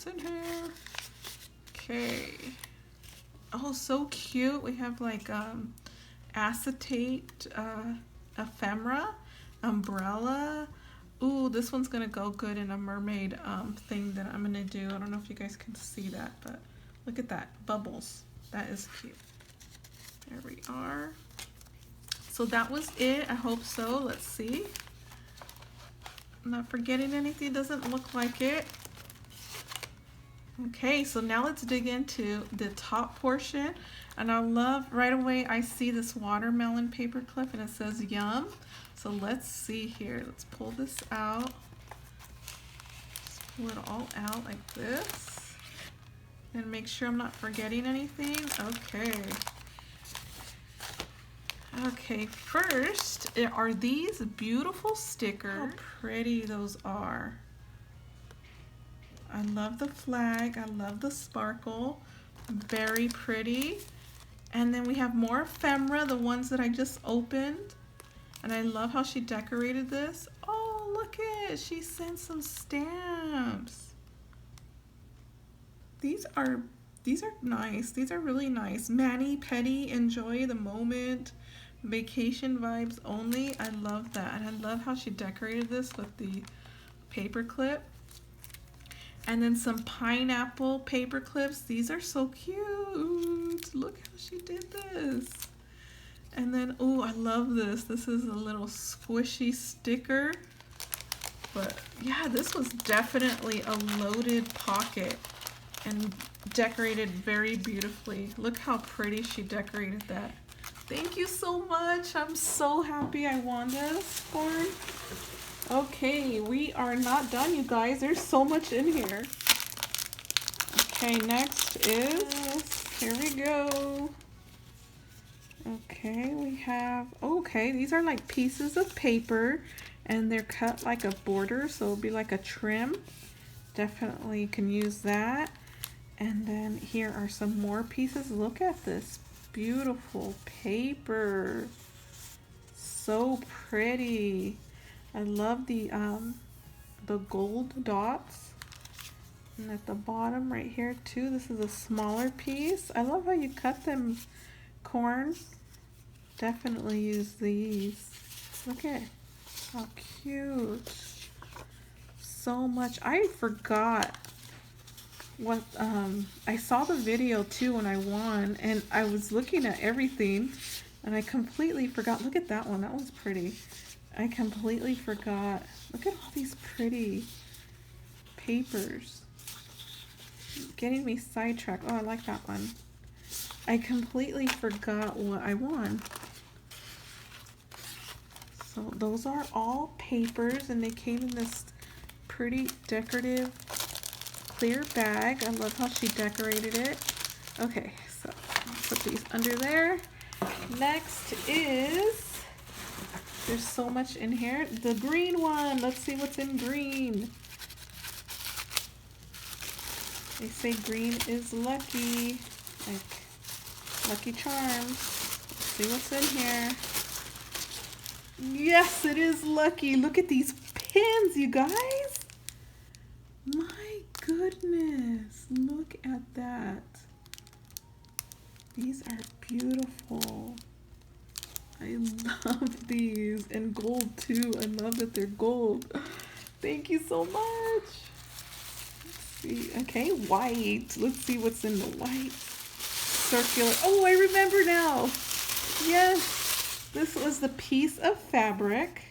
what's in here. Okay. Oh, so cute. We have like acetate ephemera, umbrella. Ooh, this one's gonna go good in a mermaid thing that I'm gonna do. I don't know if you guys can see that, but look at that, bubbles. That is cute. There we are. So that was it. I hope so. Let's see. I'm not forgetting anything. Doesn't look like it. Okay, so now let's dig into the top portion. And I love, right away I see this watermelon paper clip and it says yum. So let's see here. Let's pull this out. Let's pull it all out like this. And make sure I'm not forgetting anything. Okay. Okay, first are these beautiful stickers. How pretty those are. I love the flag. I love the sparkle. Very pretty. And then we have more ephemera, the ones that I just opened. And I love how she decorated this. Oh, look it. She sent some stamps. These are nice. These are really nice. Mani Petty, enjoy the moment. Vacation vibes only. I love that. And I love how she decorated this with the paper clip. And then some pineapple paper clips. These are so cute. Look how she did this. And then, oh, I love this. This is a little squishy sticker. But yeah, this was definitely a loaded pocket and decorated very beautifully. Look how pretty she decorated that. Thank you so much. I'm so happy I won this corn. Okay, we are not done, you guys. There's so much in here. Okay, next is, here we go. Okay, we have, okay, these are like pieces of paper and they're cut like a border, so it'll be like a trim. Definitely can use that. And then here are some more pieces. Look at this beautiful paper. So pretty. I love the gold dots. And at the bottom right here too, this is a smaller piece. I love how you cut them, corn. Definitely use these. Look at how cute. So much. I forgot what I saw the video too when I won, and I was looking at everything and I completely forgot. Look at that one. That one's pretty. I completely forgot. Look at all these pretty papers. Getting me sidetracked. Oh, I like that one. I completely forgot what I won. So those are all papers and they came in this pretty decorative clear bag. I love how she decorated it. Okay, so I'll put these under there. Next is, there's so much in here. The green one. Let's see what's in green. They say green is lucky, like Lucky Charms. Let's see what's in here. Yes, it is lucky. Look at these pins, you guys. My goodness, look at that. These are beautiful. I love these, and gold too. I love that they're gold. Thank you so much. Let's see. Okay, white. Let's see what's in the white. Circular. Oh, I remember now. Yes, this was the piece of fabric,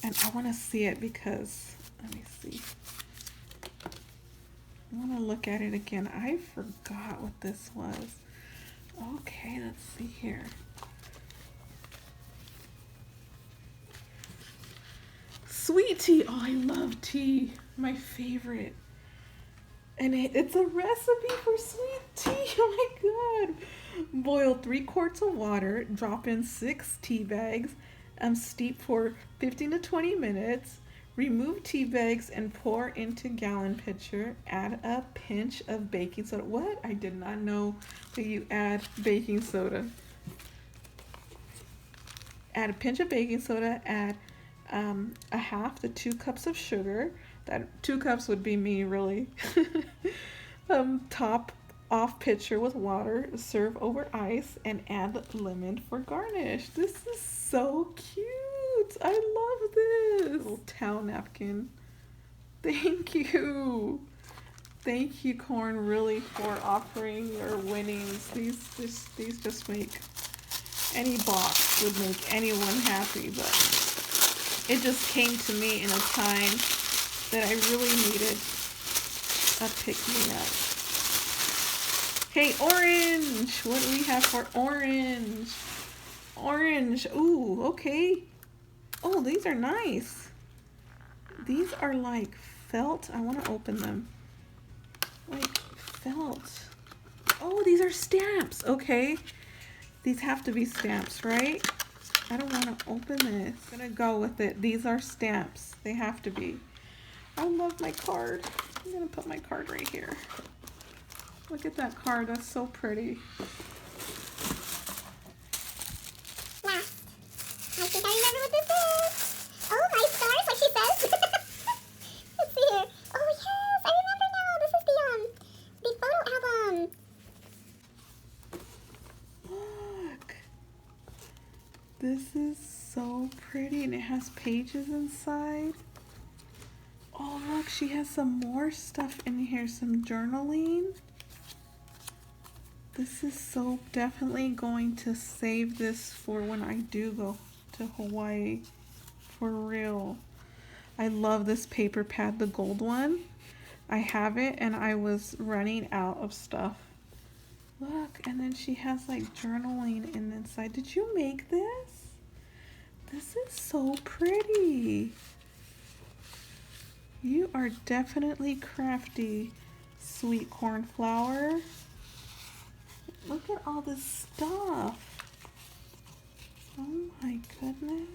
and I want to see it because, let me see. I want to look at it again. I forgot what this was. Okay, let's see here. Sweet tea. Oh, I love tea. My favorite. And it's a recipe for sweet tea. Oh my god. Boil 3 quarts of water. Drop in 6 tea bags. Steep for 15 to 20 minutes. Remove tea bags and pour into gallon pitcher. Add a pinch of baking soda. What? I did not know that you add baking soda. Add a pinch of baking soda. Add a half to 2 cups of sugar. That 2 cups would be me, really. Top off pitcher with water, serve over ice, and add lemon for garnish. This is so cute. I love this. Little towel napkin. Thank you. Thank you, Corn, really, for offering your winnings. These just make any box would make anyone happy, but it just came to me in a time that I really needed a pick-me-up. Hey, orange! What do we have for orange? Orange. Ooh, okay. Oh, these are nice. These are like felt. I want to open them. Like felt. Oh, these are stamps. Okay. These have to be stamps, right? I don't want to open this. I'm gonna go with it. These are stamps. They have to be. I love my card. I'm gonna put my card right here. Look at that card. That's so pretty. Last. I think I remember what this is. Oh, my stars, like she says. Let's see here. Oh yes, I remember now. This is the photo album. Look. This is so pretty, and it has pages inside. Oh, look, she has some more stuff in here, some journaling. This is so definitely going to save this for when I do go to Hawaii. For real. I love this paper pad, the gold one. I have it and I was running out of stuff. Look, and then she has like journaling in the inside. Did you make this? This is so pretty. You are definitely crafty, sweet cornflower. Look at all this stuff. Oh my goodness.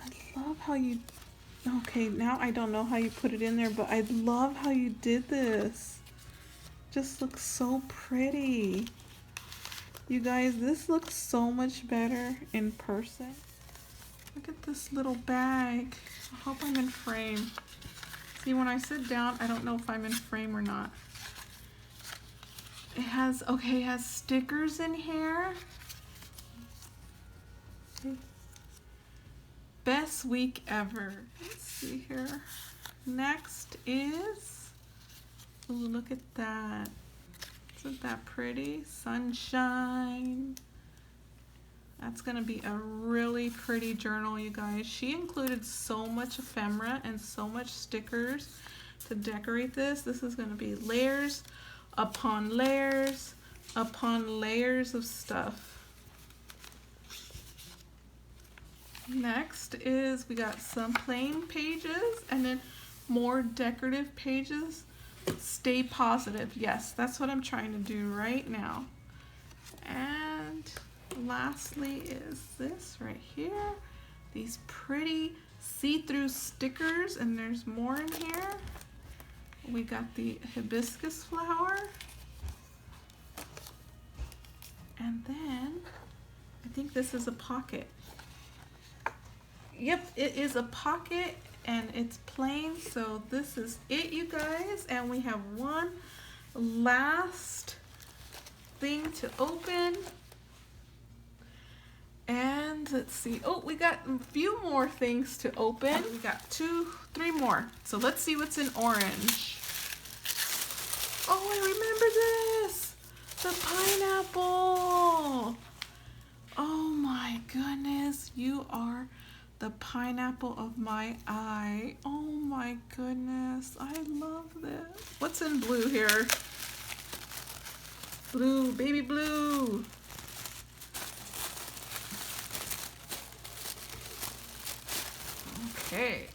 I love how you, okay, now I don't know how you put it in there, but I love how you did this. Just looks so pretty. You guys, this looks so much better in person. Look at this little bag. I hope I'm in frame. See, when I sit down, I don't know if I'm in frame or not. It has, okay, it has stickers in here. Best week ever. Let's see here. Next is, ooh, look at that. Isn't that pretty? Sunshine. That's gonna be a really pretty journal, you guys. She included so much ephemera and so much stickers to decorate this. This is gonna be layers upon layers upon layers of stuff. Next is we got some plain pages and then more decorative pages. Stay positive. Yes, that's what I'm trying to do right now. And lastly is this right here. These pretty see-through stickers, and there's more in here. We got the hibiscus flower. And then I think this is a pocket. Yep, it is a pocket and it's plain. So this is it, you guys. And we have one last thing to open. And let's see. Oh, we got a few more things to open. We got 2, 3 more. So let's see what's in orange. Oh, I remember this. The pineapple. Oh my goodness. You are the pineapple of my eye. Oh my goodness. I love this. What's in blue here? Blue, baby blue. Okay.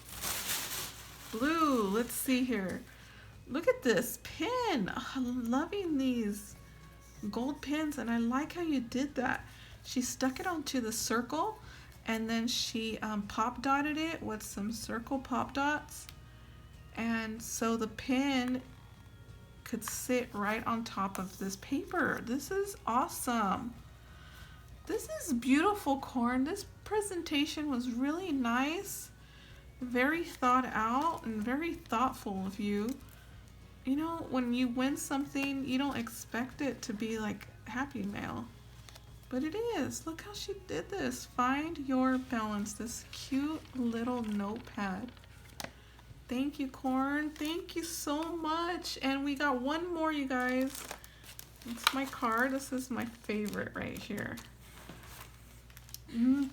Blue, let's see here. Look at this pin. Oh, I'm loving these gold pins, and I like how you did that. She stuck it onto the circle, and then she pop dotted it with some circle pop dots, and so the pin could sit right on top of this paper. This is awesome. This is beautiful, Corn. This presentation was really nice. Very thought out and very thoughtful of you. You know, when you win something, you don't expect it to be like Happy Mail. But it is. Look how she did this. Find your balance. This cute little notepad. Thank you, Corn. Thank you so much. And we got one more, you guys. It's my card. This is my favorite right here.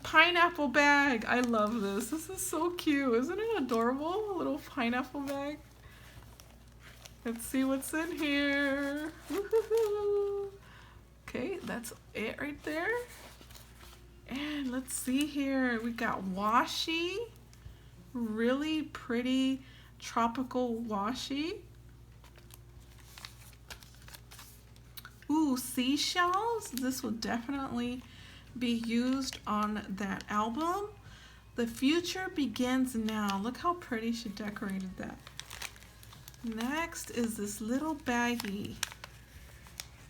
Pineapple bag. I love this. This is so cute. Isn't it adorable? A little pineapple bag. Let's see what's in here. Woo-hoo-hoo. Okay, that's it right there. And let's see here. We got washi. Really pretty tropical washi. Ooh, seashells. This will definitely be used on that album. The future begins now. Look how pretty she decorated that. Next is this little baggie.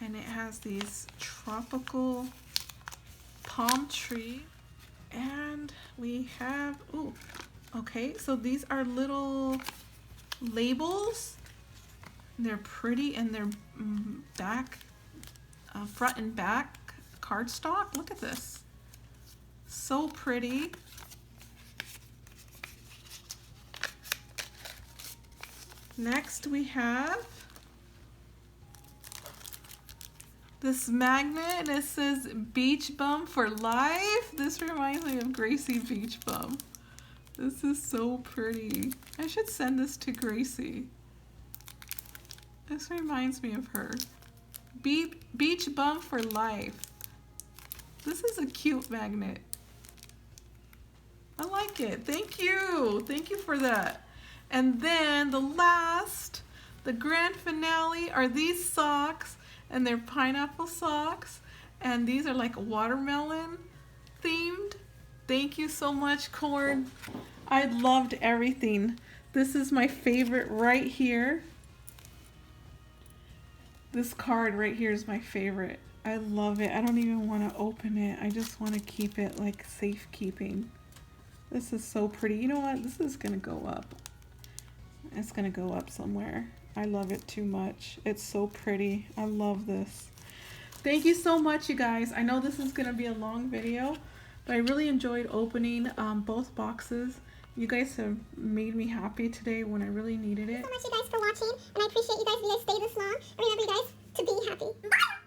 And it has these tropical palm tree. And we have, ooh, okay, so these are little labels. They're pretty and they're back, front and back cardstock. Look at this. So pretty. Next we have this magnet and it says Beach Bum for life. This reminds me of Gracie Beach Bum. This is so pretty. I should send this to Gracie. This reminds me of her. Beach Bum for life. This is a cute magnet. I like it. Thank you. Thank you for that. And then the grand finale are these socks. And they're pineapple socks. And these are like watermelon themed. Thank you so much, Corn. I loved everything. This is my favorite right here. This card right here is my favorite. I love it. I don't even want to open it. I just want to keep it like safekeeping. This is so pretty. You know what? This is going to go up. It's going to go up somewhere. I love it too much. It's so pretty. I love this. Thank you so much, you guys. I know this is going to be a long video, but I really enjoyed opening both boxes. You guys have made me happy today when I really needed it. Thank you so much, you guys, for watching, and I appreciate you guys if you guys stay this long. And remember, you guys, to be happy. Bye!